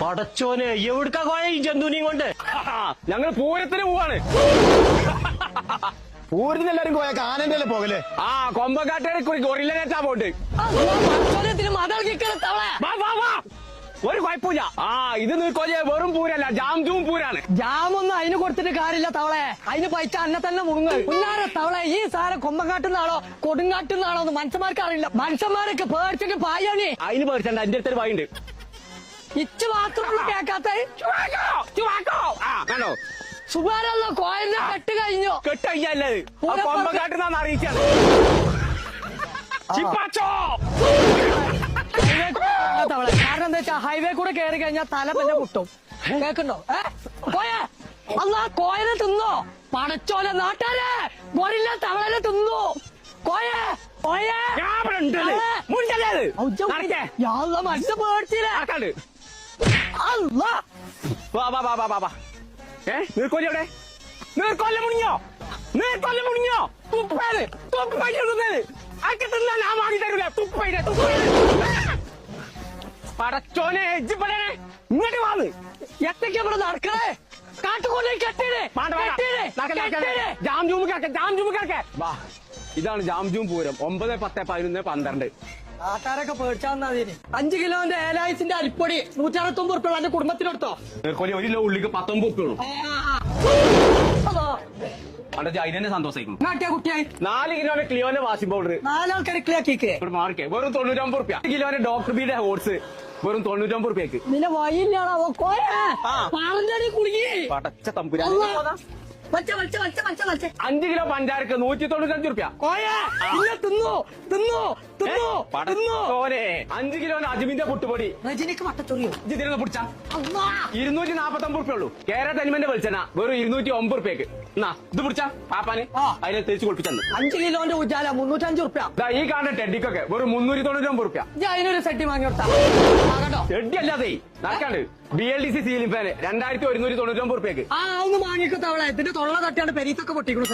പടച്ചോനെ എവിടുക്കാ കോയ ഈ ജന്തുവിനെയും കൊണ്ട്? ഞങ്ങൾ പൂരത്തിന് പോവാണ്. പൂരത്തിന് എല്ലാരും പോയ കാനന്റെ പോകല്. ആ കൊമ്പക്കാട്ടേടെ ഗൊറില്ല നേറ്റാ പോണ്ട്. ഒരു കുഴപ്പമില്ല. ആ ഇത് നീക്കോലെ വെറും പൂരല്ല, ജാംജൂം പൂരാണ്. ജാമൊന്നും അതിന് കൊടുത്തിട്ട് കാര്യമില്ല തവളെ. അതിന് പൈസ അന്നെ തന്നെ മുങ്ങ്. കുഞ്ഞാരെ തവളെ, ഈ സാധനം കൊമ്പങ്കാട്ടുന്നാണോ കൊടുങ്കാട്ടുന്നാണോ എന്ന് മനുഷ്യന്മാർക്ക് അറിയില്ല. മനുഷ്യന്മാരൊക്കെ പേടിച്ചിട്ട് പായാണ്. അതിന് പേടിച്ചണ്ട, എന്റെ അടുത്തൊരു വായുണ്ട്. ഇച്ച് മാത്രമുള്ള കേക്കാത്ത കണ്ടോ സുഖാരല്ലോ കോയലിനെ കെട്ട് കഴിഞ്ഞു. കെട്ട് കഴിഞ്ഞല്ലത് കൊമ്പക്കാട്ടുന്നാന്ന് അറിയിച്ചാണ്. തവളെ കാരണം എന്താ വെച്ചാ ഹൈവേ കൂടെ കയറി കഴിഞ്ഞാൽ തല പിന്നെ പൊട്ടും. കേക്കണ്ടോ? കോയ അല്ല കോയനെ തിന്നോ? പടച്ചോലെ നാട്ടാരെ ഗൊറില്ല തവളനെ തിന്നു. കോയെ കോയെ മനുഷ്യ പേടിച്ചില്ലേ? നീർക്കോലി എവിടെ? നീർക്കൊല്ല മുണിഞ്ഞോ? നീർക്കൊല്ല മുണിഞ്ഞോ? തുപ്പേര് ഞാൻ വാങ്ങി തരൂല. തുപ്പേര് പടച്ചോനെ എജ്ജിപ്പടേ ഇങ്ങോട്ട് വാന്ന് എത്തേക്ക് ഇവിടെ നടക്കണേ? കാട്ടുകൊണ്ടേ കെട്ടിടേ. ജാംജൂമ് കിടക്കെ. വാ, ഇതാണ് ജാംജൂം പൂരം. 9, 10, 11, 12. ആൾക്കാരൊക്കെ പേടിച്ചാൽ 5 കിലോന്റെ ഏലായിസിന്റെ അരിപ്പൊടി 169 ഉറുപ്പിക എന്റെ കുടുംബത്തിനെടുത്തോ? നീർക്കോലി 1 കിലോ ഉള്ളിക്ക് 19 ഉറുപ്പിയുള്ളൂ. അതിനെ സന്തോഷിക്കും. കുട്ടിയായി 4 കിലോന്റെ ക്ലിയോന്റെ വാഷിംഗ് പൗഡർ 4 ആൾക്കാർ ക്ലിയാക്കിക്ക് മാർക്കെ വെറും 99 ഉറുപ്പിയ. 1 കിലോന്റെ ഡോക്ടർ ബിയുടെ ഹോട്സ് വെറും 99 ഉറുപ്പിയക്ക്. നിന്നെ വഴിയില്ലാണോ പറഞ്ഞടി കുടുങ്ങി. പടച്ച തമ്പുരാ. 5 കിലോ പഞ്ചാരക്ക് 195 ഉറുപ്പിയ. തിന്നു തിന്നു തിന്നു തിന്നു. 5 കിലോന്റെ അജ്മിന്റെ പുട്ടുപൊടി രജനിക്ക് വട്ടച്ചൊറിയോ? ഇതിനെ പിടിച്ച 249 ഉറുപ്പിയ ഉള്ളൂ. കേരള തനിമന്റെ വെളിച്ചെണ്ണ വെറും 209 ഉറുപ്പിയക്ക്. എന്നാ ഇത് പിടിച്ച പാപ്പാന് അതിനെ തേച്ച് കുളിപ്പിച്ചു. 5 കിലോന്റെ ഉജാല 305 ഉറുപ്പിയ. ഈ കാണുന്ന ടെഡിക്കൊക്കെ വെറും 399 ഉറുപ്പിയ. അതിനൊരു സെറ്റി വാങ്ങി കൊടുത്താ ടെഡി അല്ലാതെ നടക്കാണ്ട് BLDC സീലിംഗ് ഫാന് 2199 ഉറുപ്പിയക്ക്. ഒന്ന് വാങ്ങിക്കത്തവളെ. ഇതിന്റെ തൊള്ള തട്ടിയാണ് പെരീത്തൊക്കെ പൊട്ടിക്കുന്നു.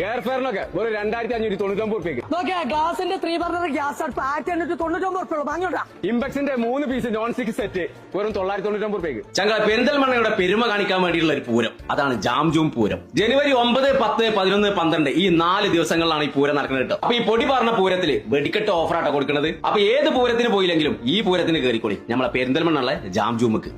എയർ ഫെയറിനൊക്കെ വെറും 2599 ഉറുപ്പിയക്ക്. നോക്കിയാ ഗ്ലാസിന്റെ 3 ബർണർ ഗ്യാസ് അടുപ്പ് 1899 ഉറുപ്പിയ വാങ്ങിയോട്ടാ. ഇംബെക്സിന്റെ 3 പീസ് നോൺ സ്റ്റിക് സെറ്റ് വെറും 999 ഉറുപ്പിയക്ക്. ചങ്ക പെരിന്തൽമണ്ണയുടെ പെരുമ കാണിക്കാൻ വേണ്ടിയിട്ടുള്ള ഒരു പൂരം, അതാണ് ജാംജൂം പൂരം. ജനുവരി 9, 10, 11, 12 ഈ 4 ദിവസങ്ങളിലാണ് ഈ പൂരം നടക്കുന്നത് കേട്ടോ. അപ്പൊ ഈ പൊടി പറഞ്ഞ പൂരത്തില് വെടിക്കെട്ട് ഓഫറാട്ടോ കൊടുക്കുന്നത്. അപ്പൊ ഏത് പൂരത്തിന് പോയില്ലെങ്കിലും ഈ പൂരത്തിന് കയറിക്കോളി നമ്മളെ പെരിന്തൽമണ്ണുള്ള ജാംജൂമുക്ക്.